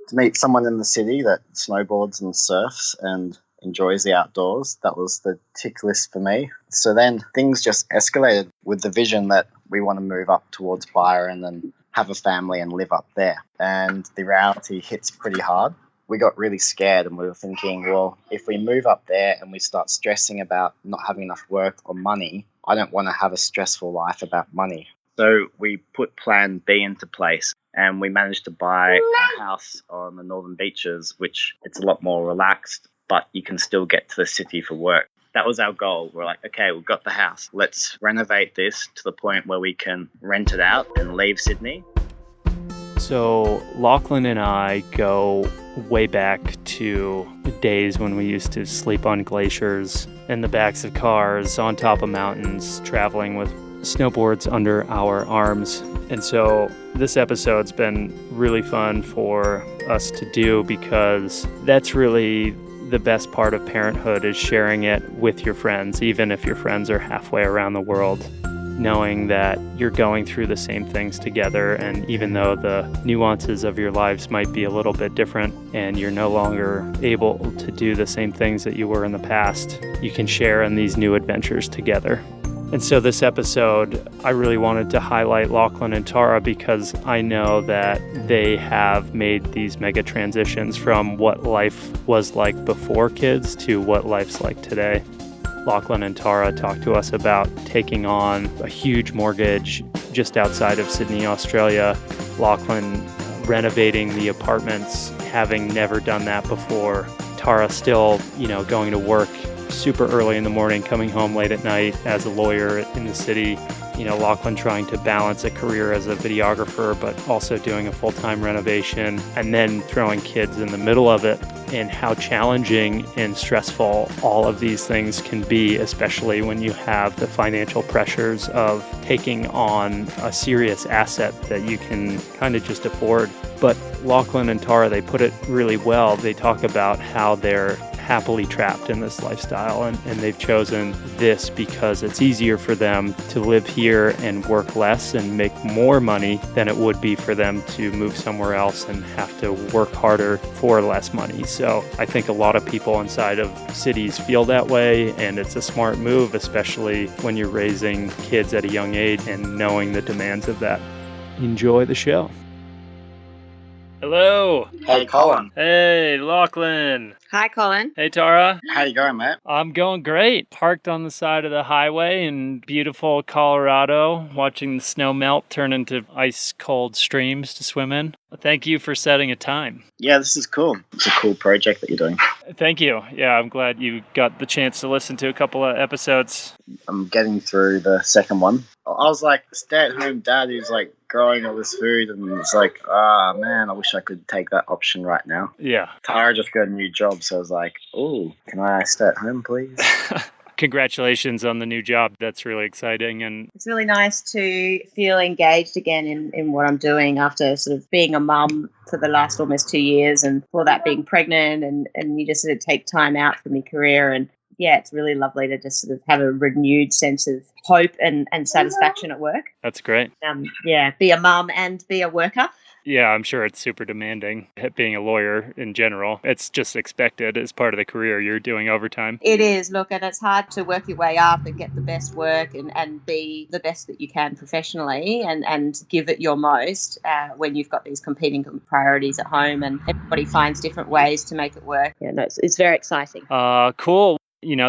to meet someone in the city that snowboards and surfs and enjoys the outdoors. That was the tick list for me. So then things just escalated with the vision that we want to move up towards Byron and have a family and live up there. And the reality hits pretty hard. We got really scared and we were thinking, well, if we move up there and we start stressing about not having enough work or money, I don't want to have a stressful life about money. So we put plan B into place and we managed to buy a house on the northern beaches, which it's a lot more relaxed, but you can still get to the city for work. That was our goal. We're like, okay, we've got the house. Let's renovate this to the point where we can rent it out and leave Sydney. So Lachlan and I go way back to days when we used to sleep on glaciers, in the backs of cars, on top of mountains, traveling with snowboards under our arms. And so this episode's been really fun for us to do because that's really the best part of parenthood, is sharing it with your friends, even if your friends are halfway around the world, knowing that you're going through the same things together. And even though the nuances of your lives might be a little bit different and you're no longer able to do the same things that you were in the past, you can share in these new adventures together. And so this episode, I really wanted to highlight Lachlan and Tara because I know that they have made these mega transitions from what life was like before kids to what life's like today. Lachlan and Tara talked to us about taking on a huge mortgage just outside of Sydney, Australia. Lachlan renovating the apartments, having never done that before. Tara still, going to work super early in the morning, coming home late at night as a lawyer in the city. Lachlan trying to balance a career as a videographer, but also doing a full-time renovation, and then throwing kids in the middle of it, and how challenging and stressful all of these things can be, especially when you have the financial pressures of taking on a serious asset that you can kind of just afford. But Lachlan and Tara, they put it really well. They talk about how they're happily trapped in this lifestyle, and they've chosen this because it's easier for them to live here and work less and make more money than it would be for them to move somewhere else and have to work harder for less money. So I think a lot of people inside of cities feel that way, and it's a smart move, especially when you're raising kids at a young age and knowing the demands of that. Enjoy the show. Hello. Hey, Colin. Hey, Lachlan. Hi, Colin. Hey, Tara. How you going, mate? I'm going great. Parked on the side of the highway in beautiful Colorado, watching the snow melt turn into ice-cold streams to swim in. Thank you for setting a time. Yeah, this is cool. It's a cool project that you're doing. Thank you. Yeah, I'm glad you got the chance to listen to a couple of episodes. I'm getting through the second one. I was like, stay-at-home dad who's like growing all this food, and it's like, man, I wish I could take that option right now. Yeah. Tara just got a new job, so I was like, oh, can I stay at home, please? Congratulations on the new job. That's really exciting. And it's really nice to feel engaged again in what I'm doing after sort of being a mum for the last almost 2 years, and for that being pregnant, and you just sort of take time out from your career. And yeah, it's really lovely to just sort of have a renewed sense of hope and satisfaction at work. That's great. Be a mum and be a worker. Yeah, I'm sure it's super demanding. Being a lawyer in general, it's just expected as part of the career. You're doing overtime. It is. Look, and it's hard to work your way up and get the best work and be the best that you can professionally and give it your most when you've got these competing priorities at home, and everybody finds different ways to make it work. Yeah, no, it's very exciting. Cool.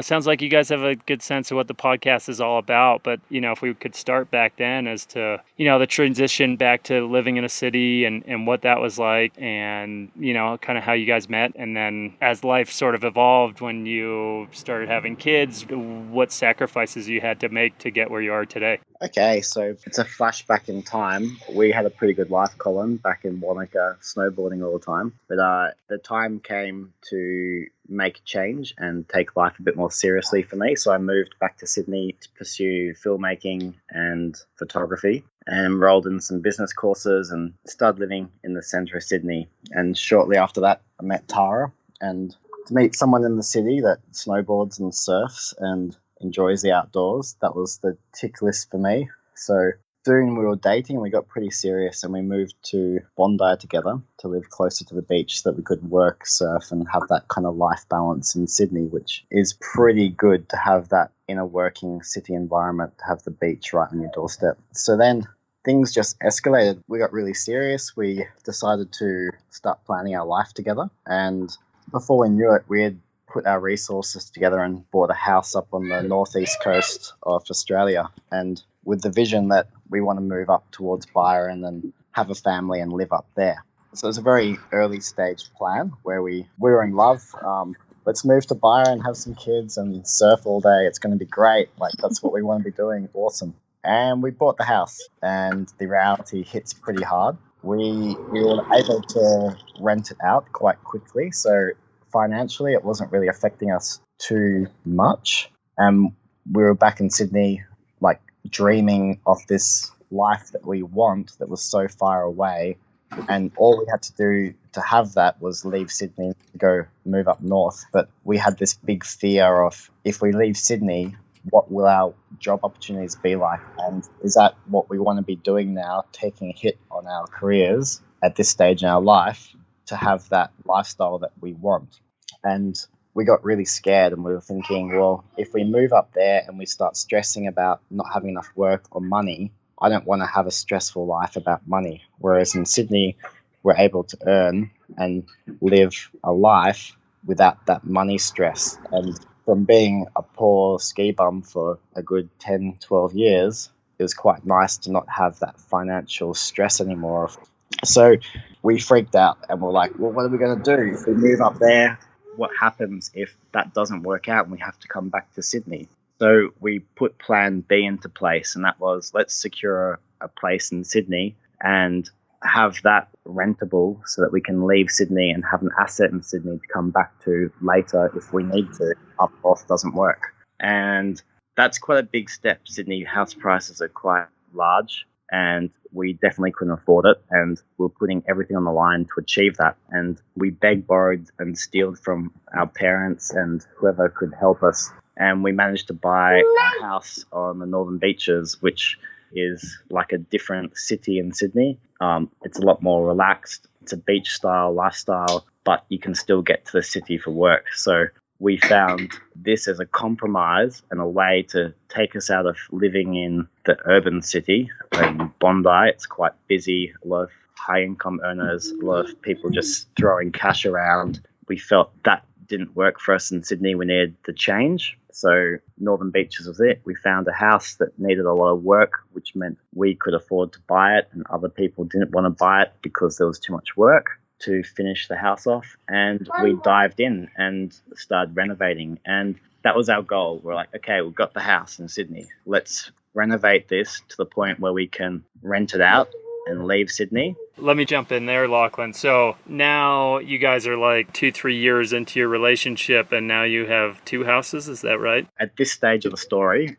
Sounds like you guys have a good sense of what the podcast is all about. But, if we could start back then as to, the transition back to living in a city and what that was like, and, kind of how you guys met. And then as life sort of evolved when you started having kids, what sacrifices you had to make to get where you are today. Okay, so it's a flashback in time. We had a pretty good life, Colin, back in Wanaka, snowboarding all the time. But the time came to make a change and take life a bit more seriously for me. So I moved back to Sydney to pursue filmmaking and photography, and enrolled in some business courses and started living in the centre of Sydney. And shortly after that, I met Tara. And to meet someone in the city that snowboards and surfs and enjoys the outdoors, that was the tick list for me. So soon we were dating, we got pretty serious, and we moved to Bondi together to live closer to the beach so that we could work, surf, and have that kind of life balance in Sydney, which is pretty good to have that in a working city environment, to have the beach right on your doorstep. So then things just escalated. We got really serious. We decided to start planning our life together. And before we knew it, we had put our resources together and bought a house up on the northeast coast of Australia. And with the vision that we want to move up towards Byron and have a family and live up there. So it was a very early stage plan where we were in love. Let's move to Byron, have some kids and surf all day. It's going to be great. Like, that's what we want to be doing. Awesome. And we bought the house, and the reality hits pretty hard. We were able to rent it out quite quickly, so financially it wasn't really affecting us too much. And we were back in Sydney, like dreaming of this life that we want that was so far away. And all we had to do to have that was leave Sydney to go move up north. But we had this big fear of, if we leave Sydney, what will our job opportunities be like? And is that what we want to be doing now, taking a hit on our careers at this stage in our life to have that lifestyle that we want? And we got really scared, and we were thinking, well, if we move up there and we start stressing about not having enough work or money, I don't want to have a stressful life about money. Whereas in Sydney, we're able to earn and live a life without that money stress. And from being a poor ski bum for a good 10, 12 years, it was quite nice to not have that financial stress anymore. So we freaked out and we're like, well, what are we going to do? If we move up there, what happens if that doesn't work out and we have to come back to Sydney? So we put plan B into place, and that was, let's secure a place in Sydney and have that rentable so that we can leave Sydney and have an asset in Sydney to come back to later if we need to. Up north doesn't work. And that's quite a big step. Sydney house prices are quite large, and we definitely couldn't afford it, and we're putting everything on the line to achieve that. And we begged, borrowed and stealed from our parents and whoever could help us, and we managed to buy a house on the northern beaches, which is like a different city in Sydney. It's a lot more relaxed. It's a beach style lifestyle, but you can still get to the city for work. So we found this as a compromise and a way to take us out of living in the urban city. In Bondi, it's quite busy, a lot of high income earners, a lot of people just throwing cash around. We felt that didn't work for us in Sydney. We needed the change. So Northern Beaches was it. We found a house that needed a lot of work, which meant we could afford to buy it, and other people didn't want to buy it because there was too much work to finish the house off. And we dived in and started renovating. And that was our goal. We're like, okay, we've got the house in Sydney. Let's renovate this to the point where we can rent it out and leave Sydney. Let me jump in there, Lachlan. So now you guys are like 2-3 years into your relationship, and now you have 2 houses. Is that right? At this stage of the story,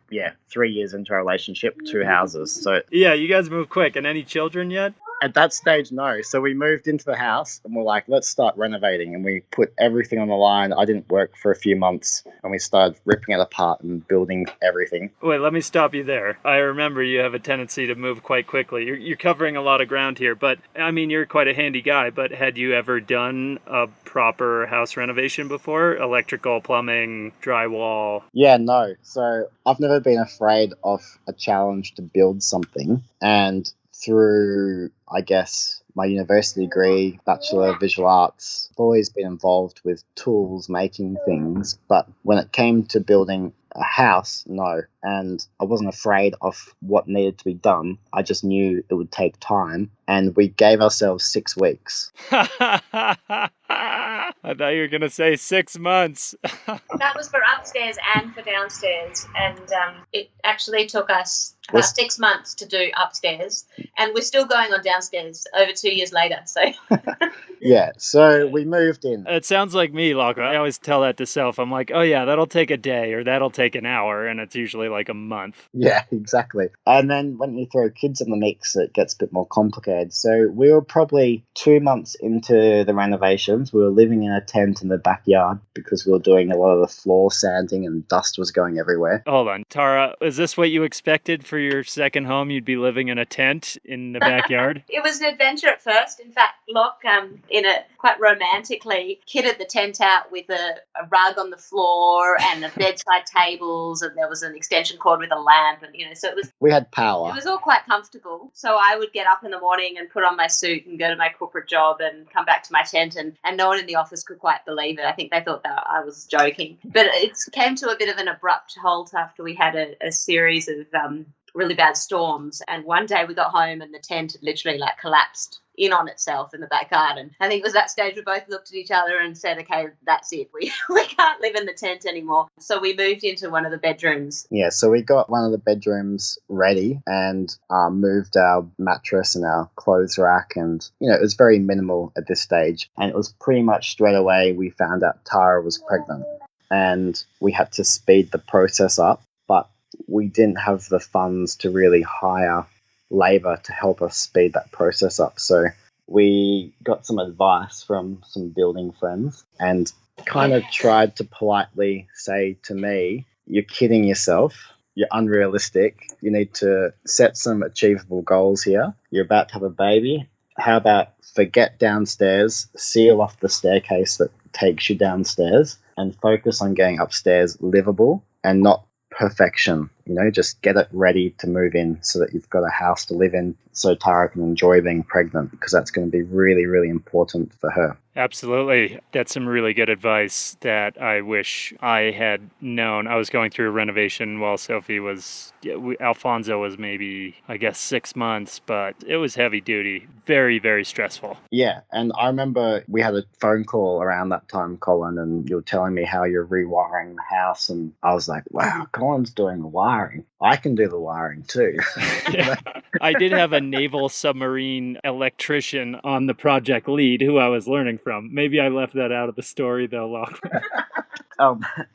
3 years into our relationship, 2 houses. So yeah, you guys move quick. And any children yet? At that stage, no. So we moved into the house and we're like, let's start renovating. And we put everything on the line. I didn't work for a few months and we started ripping it apart and building everything. Wait, let me stop you there. I remember you have a tendency to move quite quickly. You're covering a lot of ground here, but I mean, you're quite a handy guy, but had you ever done a proper house renovation before? Electrical, plumbing, drywall? Yeah, no. So I've never been afraid of a challenge to build something. And through, I guess, my university degree, Bachelor of Visual Arts, I've always been involved with tools, making things. But when it came to building a house, no. And I wasn't afraid of what needed to be done. I just knew it would take time. And we gave ourselves 6 weeks. I thought you were going to say 6 months. That was for upstairs and for downstairs. And it actually took us about 6 months to do upstairs. And we're still going on downstairs over 2 years later. So yeah, so we moved in. It sounds like me, Lachlan. I always tell that to self. I'm like, oh yeah, that'll take a day or that'll take an hour. And it's usually like a month. Yeah, exactly. And then when you throw kids in the mix, it gets a bit more complicated. So we were probably 2 months into the renovations. We were living in a tent in the backyard because we were doing a lot of the floor sanding and dust was going everywhere. Hold on, Tara, is this what you expected for your second home? You'd be living in a tent in the backyard? It was an adventure at first. In fact, Locke, in it quite romantically, kitted the tent out with a rug on the floor and a bedside tables, and there was an extension cord with a lamp, and so We had power. it was all quite comfortable. So I would get up in the morning and put on my suit and go to my corporate job and come back to my tent, and no one in the office could quite believe it. I think they thought that I was joking. But it came to a bit of an abrupt halt after we had a series of really bad storms. And one day we got home and the tent had literally collapsed in on itself in the back garden. I think it was that stage we both looked at each other and said, okay, that's it. We can't live in the tent anymore. So we moved into one of the bedrooms. Yeah, so we got one of the bedrooms ready and moved our mattress and our clothes rack, and it was very minimal at this stage. And it was pretty much straight away we found out Tara was pregnant, and we had to speed the process up, but we didn't have the funds to really hire labour to help us speed that process up. So we got some advice from some building friends and kind of tried to politely say to me, you're kidding yourself. You're unrealistic. You need to set some achievable goals here. You're about to have a baby. How about forget downstairs, seal off the staircase that takes you downstairs, and focus on getting upstairs livable and not perfection. Just get it ready to move in so that you've got a house to live in so Tara can enjoy being pregnant, because that's going to be really, really important for her. Absolutely. That's some really good advice that I wish I had known. I was going through a renovation while Sophie was, Alfonso was maybe, 6 months, but it was heavy duty. Very, very stressful. Yeah, and I remember we had a phone call around that time, Colin, and you were telling me how you're rewiring the house, and I was like, wow, Colin's doing the wiring. I can do the wiring too. Yeah. I did have a naval submarine electrician on the project lead who I was learning from. Maybe I left that out of the story though, Lachlan.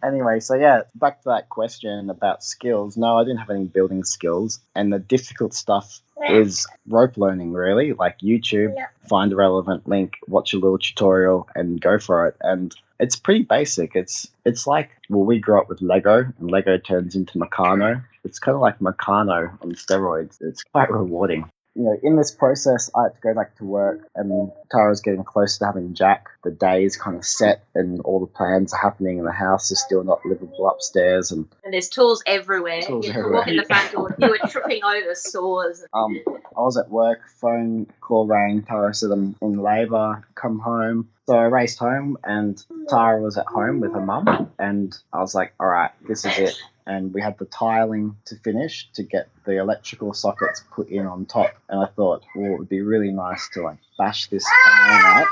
Anyway, so yeah, back to that question about skills. No, I didn't have any building skills. And the difficult stuff is rope learning, really. Like YouTube, find a relevant link, watch a little tutorial and go for it. And it's pretty basic. It's like, we grew up with Lego, and Lego turns into Meccano. It's kind of like Meccano on steroids. It's quite rewarding. In this process, I had to go back to work, and Tara's getting close to having Jack. The day is kind of set, and all the plans are happening, and the house is still not livable upstairs. And there's tools everywhere. You walk in the front door, you were tripping over saws. I was at work, phone call rang. Tara said I'm in labour, come home. So I raced home, and Tara was at home with her mum, and I was like, all right, this is it. And we had the tiling to finish to get the electrical sockets put in on top. And I thought, well, it would be really nice to bash this tiling out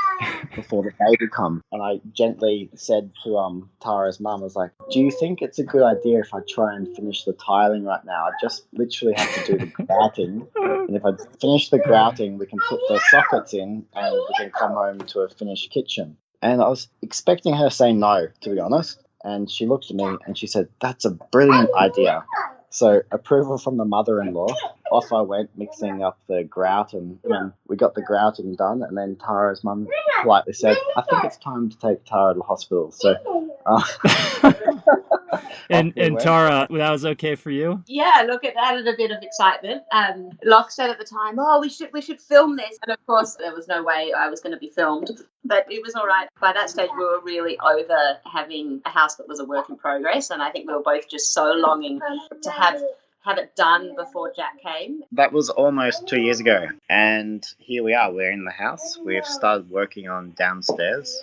before the baby comes. And I gently said to Tara's mum, I was like, do you think it's a good idea if I try and finish the tiling right now? I just literally have to do the grouting. And if I finish the grouting, we can put the sockets in and we can come home to a finished kitchen. And I was expecting her to say no, to be honest. And she looked at me and she said, that's a brilliant idea. So approval from the mother-in-law. Off I went mixing up the grout, and we got the grouting done. And then Tara's mum politely said, I think it's time to take Tara to the hospital. So, and Tara, that was okay for you? Yeah, look, it added a bit of excitement. Locke said at the time, we should film this. And of course, there was no way I was going to be filmed. But it was all right. By that stage, we were really over having a house that was a work in progress. And I think we were both just so longing to have it done before Jack came. That was almost 2 years ago. And here we are. We're in the house. We've started working on downstairs.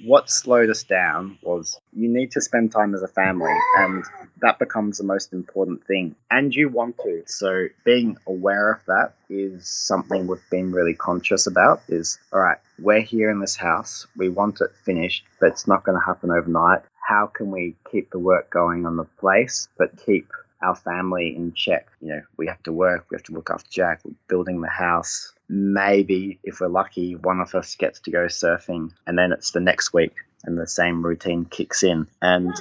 What slowed us down was you need to spend time as a family, and that becomes the most important thing. And you want to. So being aware of that is something we've been really conscious about is, all right, we're here in this house. We want it finished, but it's not going to happen overnight. How can we keep the work going on the place, but keep our family in check? We have to work. We have to look after Jack. We're building the house. Maybe, if we're lucky, one of us gets to go surfing, and then it's the next week and the same routine kicks in. And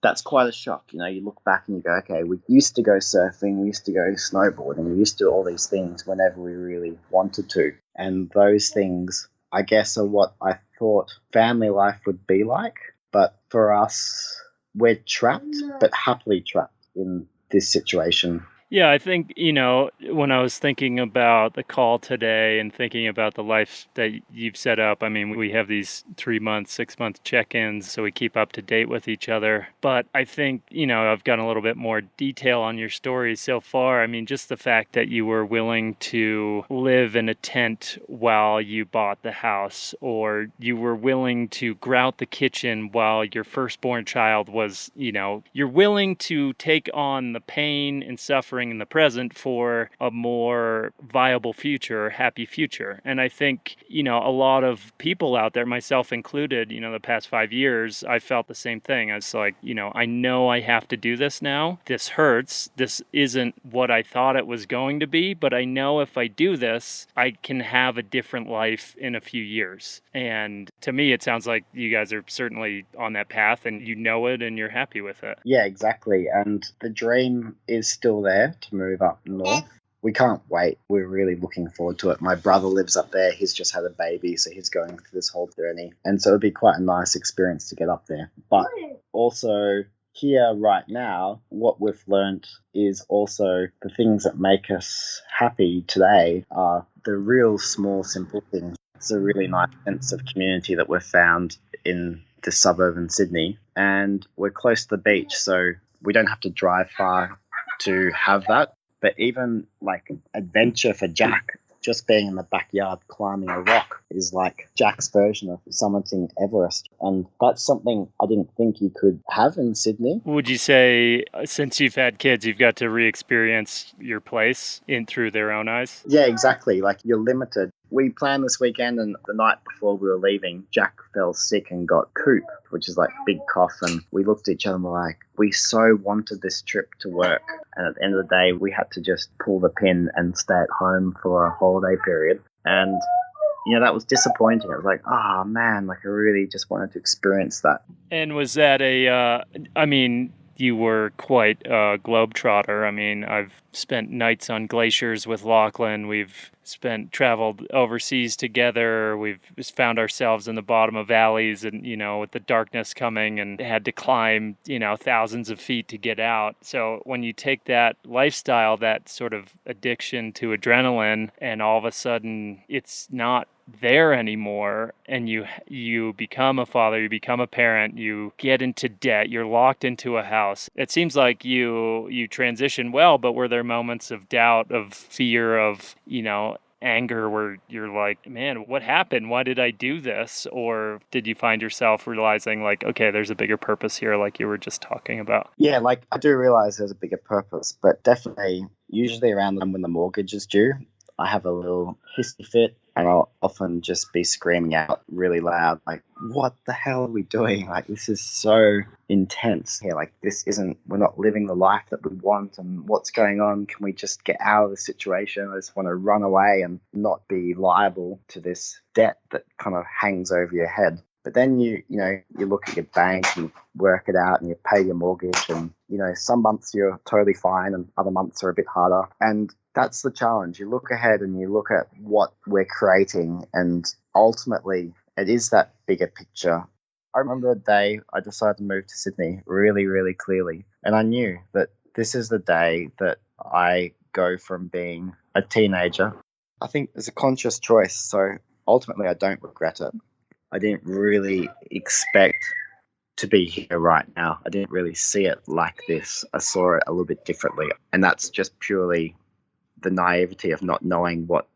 that's quite a shock. You look back and you go, okay, we used to go surfing, we used to go snowboarding, we used to do all these things whenever we really wanted to. And those things, I guess, are what I thought family life would be like. But for us, we're trapped, but happily trapped in this situation. Yeah, I think, when I was thinking about the call today and thinking about the life that you've set up, I mean, we have these 3-month, 6-month check-ins, so we keep up to date with each other. But I think, I've gotten a little bit more detail on your story so far. I mean, just the fact that you were willing to live in a tent while you bought the house, or you were willing to grout the kitchen while your firstborn child was, you're willing to take on the pain and suffering in the present for a more viable future, happy future. And I think, a lot of people out there, myself included, the past 5 years, I felt the same thing. I was like, I know I have to do this now. This hurts. This isn't what I thought it was going to be, but I know if I do this, I can have a different life in a few years. And to me, it sounds like you guys are certainly on that path and you know it and you're happy with it. Yeah, exactly. And the dream is still there to move up north. We can't wait. We're really looking forward to it. My brother lives up there. He's just had a baby, so he's going through this whole journey. And so it'll be quite a nice experience to get up there. But also here right now, what we've learned is also the things that make us happy today are the real small, simple things. It's a really nice sense of community that we've found in the suburb in Sydney. And we're close to the beach, so we don't have to drive far to have that. But even like adventure for Jack, just being in the backyard climbing a rock is like Jack's version of summiting Everest. And that's something I didn't think you could have in Sydney. Would you say, since you've had kids, you've got to re-experience your place through their own eyes? Yeah, exactly. Like you're limited. We planned this weekend, and the night before we were leaving, Jack fell sick and got croup, which is like big cough. And we looked at each other and were like, we so wanted this trip to work. And at the end of the day, we had to just pull the pin and stay at home for a holiday period. And, that was disappointing. I was like, oh, man, like I really just wanted to experience that. And was that you were quite a globetrotter. I mean, I've spent nights on glaciers with Lachlan. We've traveled overseas together. We've found ourselves in the bottom of valleys and, with the darkness coming and had to climb, thousands of feet to get out. So when you take that lifestyle, that sort of addiction to adrenaline, and all of a sudden it's not there anymore, and you become a father, you become a parent, you get into debt, you're locked into a house. It seems like you transition well, but were there moments of doubt, of fear, of anger where you're like, man, what happened? Why did I do this? Or did you find yourself realizing like, okay, there's a bigger purpose here, like you were just talking about? Yeah, like I do realize there's a bigger purpose, but definitely usually around when the mortgage is due, I have a little hissy fit, and I'll often just be screaming out really loud, like, what the hell are we doing? Like, this is so intense here. Like, we're not living the life that we want, and what's going on? Can we just get out of the situation? I just want to run away and not be liable to this debt that kind of hangs over your head. But then you look at your bank and work it out and you pay your mortgage, and, some months you're totally fine and other months are a bit harder. And that's the challenge. You look ahead and you look at what we're creating, and ultimately it is that bigger picture. I remember the day I decided to move to Sydney really, really clearly. And I knew that this is the day that I go from being a teenager. I think it's a conscious choice. So ultimately I don't regret it. I didn't really expect to be here right now. I didn't really see it like this. I saw it a little bit differently. And that's just purely the naivety of not knowing what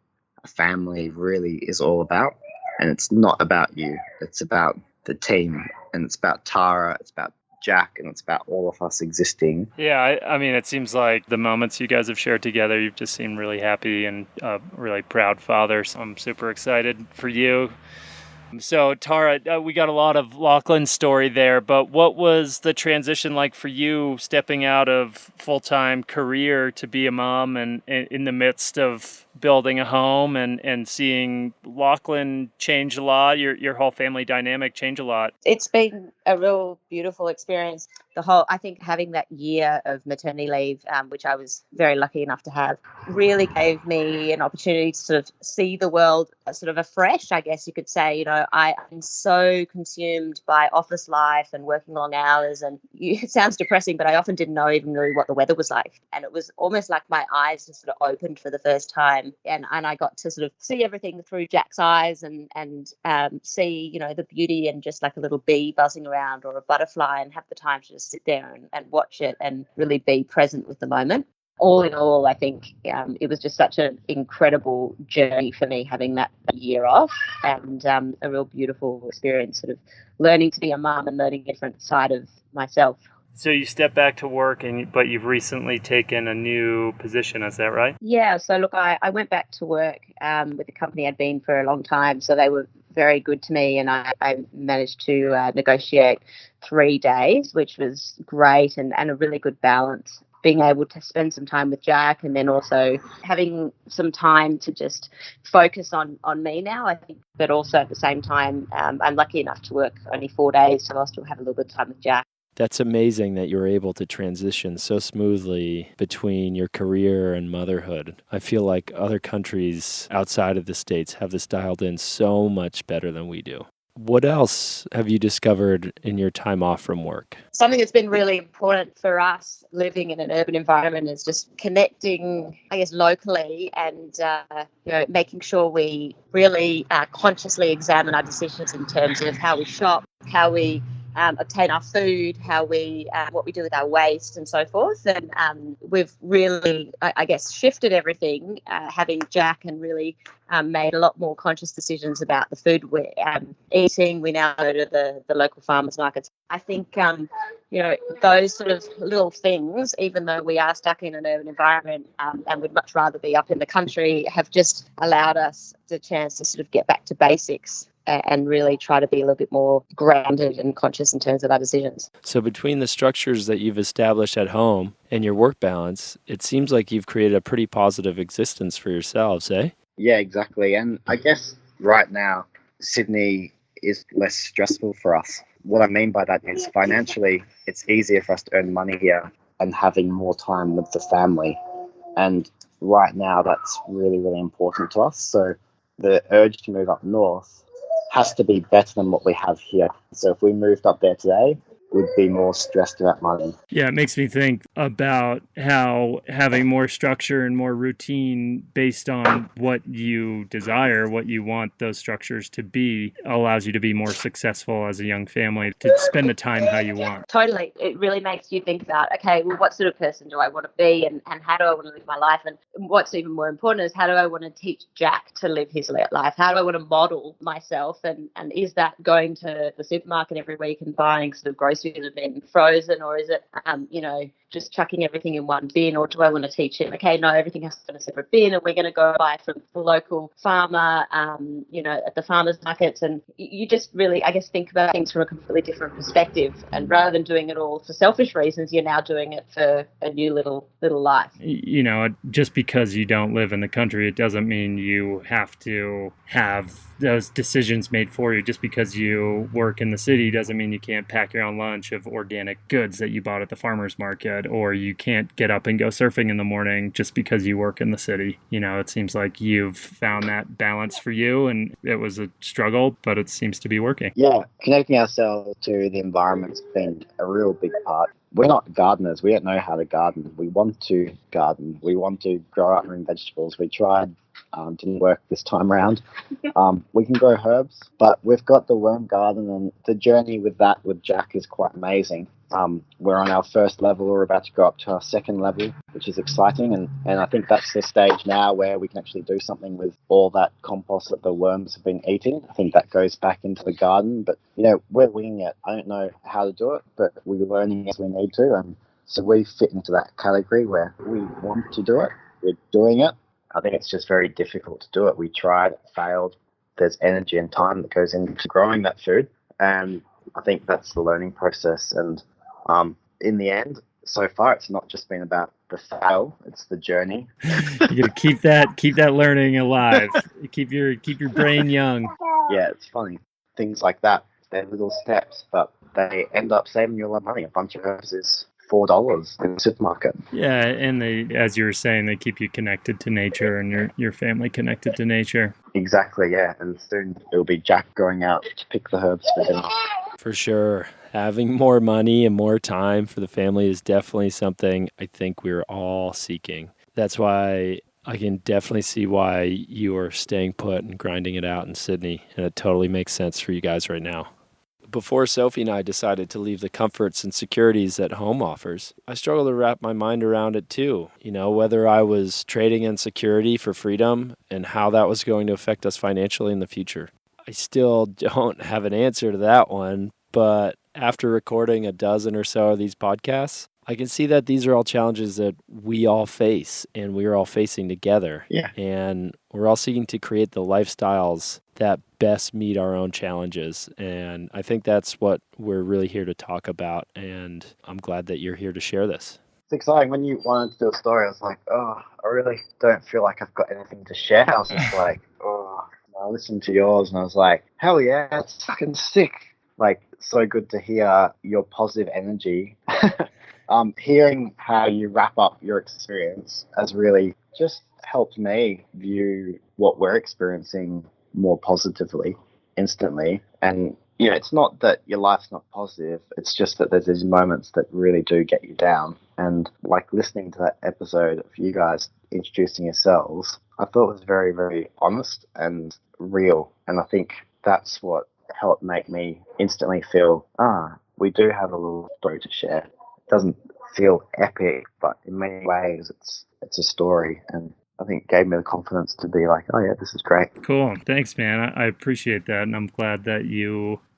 a family really is all about. And it's not about you. It's about the team, and it's about Tara, it's about Jack, and it's about all of us existing. Yeah, I mean, it seems like the moments you guys have shared together, you've just seemed really happy and a really proud father. So I'm super excited for you. So Tara, we got a lot of Lachlan's story there, but what was the transition like for you stepping out of full-time career to be a mom and in the midst of building a home and seeing Lachlan change a lot, your whole family dynamic change a lot. It's been a real beautiful experience. I think having that year of maternity leave, which I was very lucky enough to have, really gave me an opportunity to sort of see the world sort of afresh, I guess you could say. I'm so consumed by office life and working long hours, and it sounds depressing, but I often didn't know even really what the weather was like. And it was almost like my eyes just sort of opened for the first time, and I got to sort of see everything through Jack's eyes and see, the beauty and just like a little bee buzzing around or a butterfly, and have the time to just sit there and watch it and really be present with the moment. All in all, I think it was just such an incredible journey for me having that year off, and a real beautiful experience, sort of learning to be a mum and learning a different side of myself. So you step back to work, but you've recently taken a new position, is that right? Yeah, so look, I went back to work with a company I'd been for a long time, so they were very good to me, and I managed to negotiate 3 days, which was great, and a really good balance. Being able to spend some time with Jack, and then also having some time to just focus on me now, I think, but also at the same time, I'm lucky enough to work only 4 days, so I'll still have a little bit of time with Jack. That's amazing that you're able to transition so smoothly between your career and motherhood. I feel like other countries outside of the States have this dialed in so much better than we do. What else have you discovered in your time off from work? Something that's been really important for us living in an urban environment is just connecting, I guess, locally, and making sure we really consciously examine our decisions in terms of how we shop, how we obtain our food, how we what we do with our waste, and so forth. And we've really, I guess, shifted everything, having Jack, and really made a lot more conscious decisions about the food we're eating. We now go to the local farmers markets. I think those sort of little things, even though we are stuck in an urban environment and would much rather be up in the country, have just allowed us the chance to sort of get back to basics and really try to be a little bit more grounded and conscious in terms of our decisions. So between the structures that you've established at home and your work balance, it seems like you've created a pretty positive existence for yourselves, eh? Yeah, exactly. And I guess right now, Sydney is less stressful for us. What I mean by that is financially, it's easier for us to earn money here and having more time with the family. And right now, that's really, really important to us. So the urge to move up north has to be better than what we have here. So if we moved up there today, we'd be more stressed about money. Yeah, it makes me think about how having more structure and more routine based on what you desire, what you want those structures to be, allows you to be more successful as a young family, to spend the time how you want. Totally. It really makes you think about, okay, well, what sort of person do I want to be, and how do I want to live my life? And what's even more important is, how do I want to teach Jack to live his life? How do I want to model myself? And is that going to the supermarket every week and buying sort of groceries that have been frozen, or is it, just chucking everything in one bin? Or do I want to teach him, okay, no, everything has to go in a separate bin, and we're going to go buy from the local farmer, at the farmers markets? And you just really, I guess, think about things from a completely different perspective. And rather than doing it all for selfish reasons, you're now doing it for a new little life. Just because you don't live in the country, it doesn't mean you have to have those decisions made for you. Just because you work in the city doesn't mean you can't pack your own lunch of organic goods that you bought at the farmer's market, or you can't get up and go surfing in the morning just because you work in the city. It seems like you've found that balance for you, and it was a struggle, but it seems to be working. Yeah, connecting ourselves to the environment's been a real big part. We're not gardeners. We don't know how to garden. We want to garden. We want to grow our own vegetables. We tried, didn't work this time around. We can grow herbs, but we've got the worm garden, and the journey with that with Jack is quite amazing. We're on our first level. We're about to go up to our second level, which is exciting. And I think that's the stage now where we can actually do something with all that compost that the worms have been eating. I think that goes back into the garden. But, we're winging it. I don't know how to do it, but we're learning as we need to. And so we fit into that category where we want to do it. We're doing it. I think it's just very difficult to do it. We tried, failed. There's energy and time that goes into growing that food. And I think that's the learning process. And in the end, so far it's not just been about the fail, it's the journey. You got to keep that learning alive. Keep your brain young. Yeah, it's funny. Things like that, they're little steps, but they end up saving you a lot of money. A bunch of herbs is $4 in the supermarket. Yeah, and they, as you were saying, they keep you connected to nature and your family connected to nature. Exactly, yeah. And soon it'll be Jack going out to pick the herbs for dinner. For sure. Having more money and more time for the family is definitely something I think we're all seeking. That's why I can definitely see why you are staying put and grinding it out in Sydney, and it totally makes sense for you guys right now. Before Sophie and I decided to leave the comforts and securities that home offers, I struggled to wrap my mind around it too. You know, whether I was trading in security for freedom and how that was going to affect us financially in the future. I still don't have an answer to that one, but after recording a dozen or so of these podcasts, I can see that these are all challenges that we all face and we are all facing together. Yeah. And we're all seeking to create the lifestyles that best meet our own challenges. And I think that's what we're really here to talk about. And I'm glad that you're here to share this. It's exciting. When you wanted to do a story, I was like, oh, I really don't feel like I've got anything to share. I was just like, oh, I listened to yours and I was like, hell yeah, it's fucking sick. Like, so good to hear your positive energy. Hearing how you wrap up your experience has really just helped me view what we're experiencing more positively instantly. And, you know, it's not that your life's not positive. It's just that there's these moments that really do get you down. And like listening to that episode of you guys introducing yourselves, I thought it was very, very honest and real. And I think that's what helped make me instantly feel, we do have a little story to share. It doesn't feel epic, but in many ways it's a story, and I think gave me the confidence to be like, oh yeah, this is great. Cool. Thanks, man. I appreciate that, and I'm glad that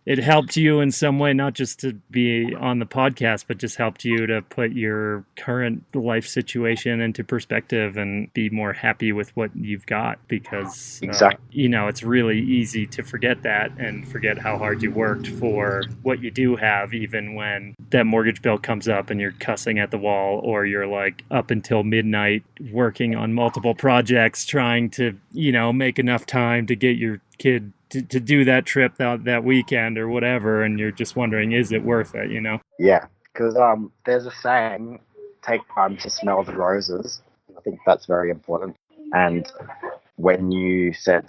it helped you in some way, not just to be on the podcast, but just helped you to put your current life situation into perspective and be more happy with what you've got, because Exactly. you know, it's really easy to forget that and forget how hard you worked for what you do have, even when that mortgage bill comes up and you're cussing at the wall, or you're like up until midnight working on multiple projects trying to, you know, make enough time to get your kid to do that trip that weekend or whatever, and you're just wondering, is it worth it, you know? Yeah, because there's a saying, take time to smell the roses. I think that's very important. And when you said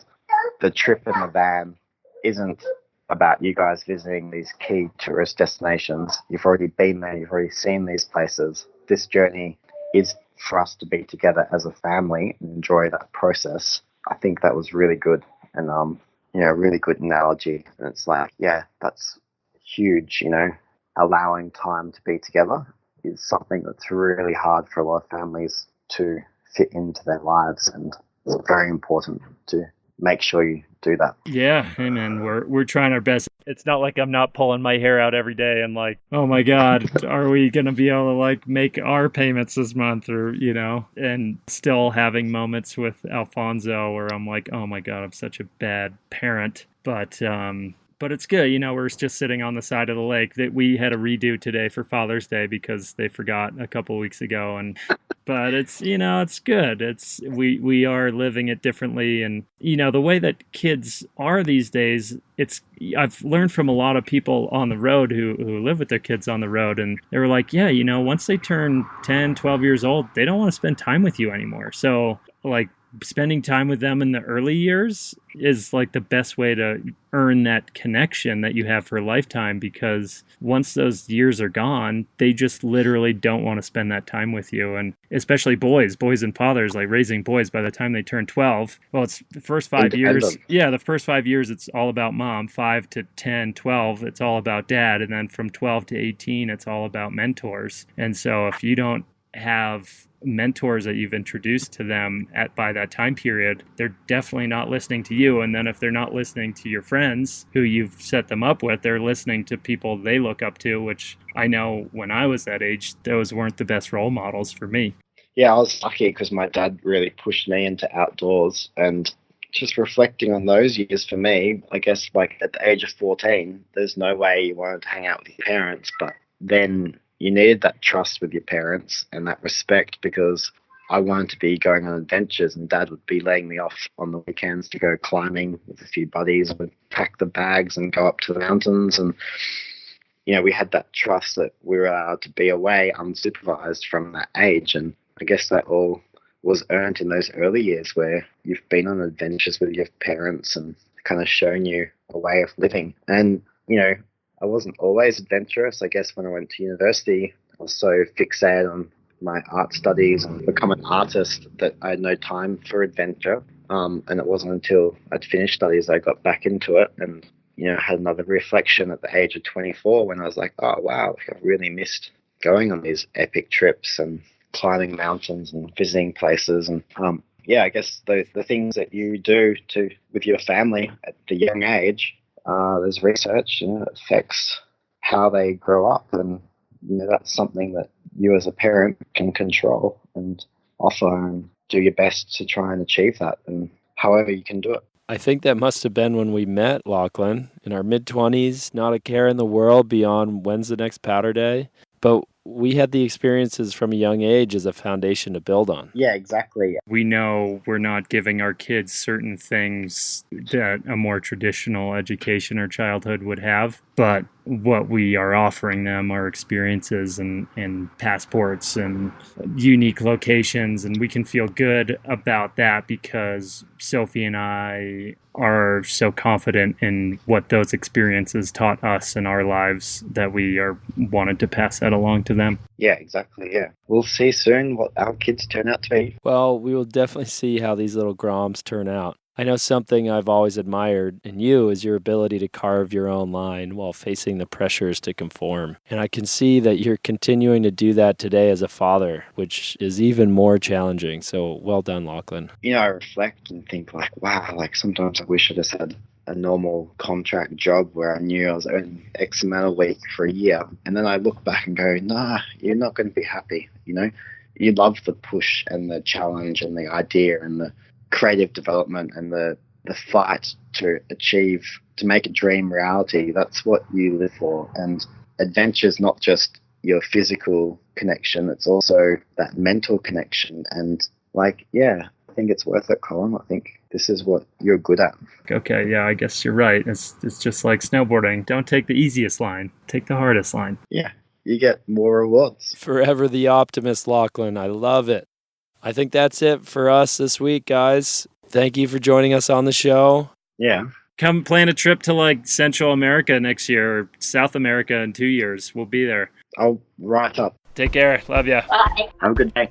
the trip in the van isn't about you guys visiting these key tourist destinations, you've already been there, you've already seen these places. This journey is for us to be together as a family and enjoy that process. I think that was really good, and you know, really good analogy. And it's like, yeah, that's huge, you know, allowing time to be together is something that's really hard for a lot of families to fit into their lives, and it's very important to make sure you do that. Yeah, hey man, we're trying our best. It's not like I'm not pulling my hair out every day and like, oh my God, are we gonna be able to like make our payments this month, or, you know, and still having moments with Alfonso where I'm like, oh my God, I'm such a bad parent. But it's good, you know, we're just sitting on the side of the lake. That we had a redo today for Father's Day because they forgot a couple weeks ago, and but it's, you know, it's good. It's we are living it differently, and you know, the way that kids are these days, I've learned from a lot of people on the road who live with their kids on the road, and they were like, yeah, you know, once they turn 10, 12 years old, they don't want to spend time with you anymore. So like spending time with them in the early years is like the best way to earn that connection that you have for a lifetime, because once those years are gone, they just literally don't want to spend that time with you. And especially boys and fathers, like raising boys, by the time they turn 12, well, it's the first 5 years. Yeah, the first 5 years, it's all about mom. 5 to 10, 12, it's all about dad. And then from 12 to 18, it's all about mentors. And so if you don't have mentors that you've introduced to them by that time period, they're definitely not listening to you. And then if they're not listening to your friends who you've set them up with, they're listening to people they look up to, which I know when I was that age, those weren't the best role models for me. Yeah, I was lucky because my dad really pushed me into outdoors, and just reflecting on those years for me, I guess like at the age of 14, there's no way you wanted to hang out with your parents, but then you needed that trust with your parents and that respect, because I wanted to be going on adventures and Dad would be laying me off on the weekends to go climbing with a few buddies. We'd pack the bags and go up to the mountains, and we had that trust that we were allowed to be away unsupervised from that age. And I guess that all was earned in those early years where you've been on adventures with your parents and kind of shown you a way of living. And, I wasn't always adventurous. I guess when I went to university, I was so fixated on my art studies and become an artist that I had no time for adventure. And it wasn't until I'd finished studies I got back into it, and had another reflection at the age of 24 when I was like, oh wow, I've really missed going on these epic trips and climbing mountains and visiting places. And I guess the things that you do with your family at the young age, there's research, it affects how they grow up, and that's something that you as a parent can control and offer and do your best to try and achieve that, and however you can do it. I think that must have been when we met, Lachlan, in our mid-20s, not a care in the world beyond when's the next powder day. But we had the experiences from a young age as a foundation to build on. Yeah, exactly. We know we're not giving our kids certain things that a more traditional education or childhood would have, but what we are offering them are experiences and passports and unique locations, and we can feel good about that because Sophie and I are so confident in what those experiences taught us in our lives that we are wanted to pass that along to them. Yeah, exactly. Yeah. We'll see soon what our kids turn out to be. Well, we will definitely see how these little Groms turn out. I know something I've always admired in you is your ability to carve your own line while facing the pressures to conform. And I can see that you're continuing to do that today as a father, which is even more challenging. So well done, Lachlan. I reflect and think wow, sometimes I wish I just had a normal contract job where I knew I was earning X amount a week for a year. And then I look back and go, nah, you're not going to be happy. You love the push and the challenge and the idea and the creative development and the fight to make a dream reality. That's what you live for. And adventure is not just your physical connection, it's also that mental connection. And I think it's worth it, Colin. I think this is what you're good at. Okay, yeah, I guess you're right. It's just like snowboarding. Don't take the easiest line, take the hardest line. Yeah, you get more rewards. Forever the optimist, Lachlan. I love it. I think that's it for us this week, guys. Thank you for joining us on the show. Yeah. Come plan a trip to Central America next year or South America in 2 years. We'll be there. I'll write up. Take care. Love ya. Bye. Have a good day.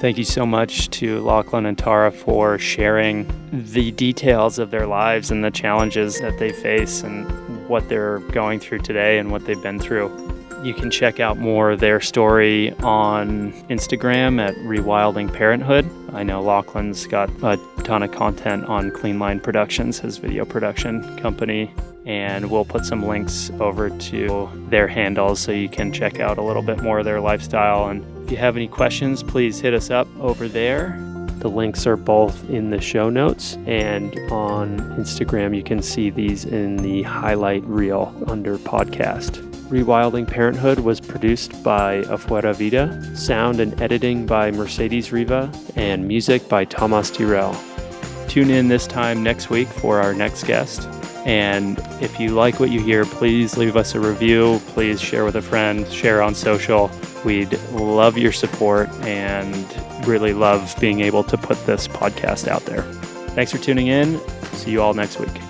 Thank you so much to Lachlan and Tara for sharing the details of their lives and the challenges that they face and what they're going through today and what they've been through. You can check out more of their story on Instagram at Rewilding Parenthood. I know Lachlan's got a ton of content on Clean Line Productions, his video production company, and we'll put some links over to their handles so you can check out a little bit more of their lifestyle. And if you have any questions, please hit us up over there. The links are both in the show notes, and on Instagram you can see these in the highlight reel under podcast. Rewilding Parenthood was produced by Afuera Vida, sound and editing by Mercedes Riva, and music by Tomas Tyrell. Tune in this time next week for our next guest. And if you like what you hear, please leave us a review. Please share with a friend, share on social. We'd love your support and really love being able to put this podcast out there. Thanks for tuning in. See you all next week.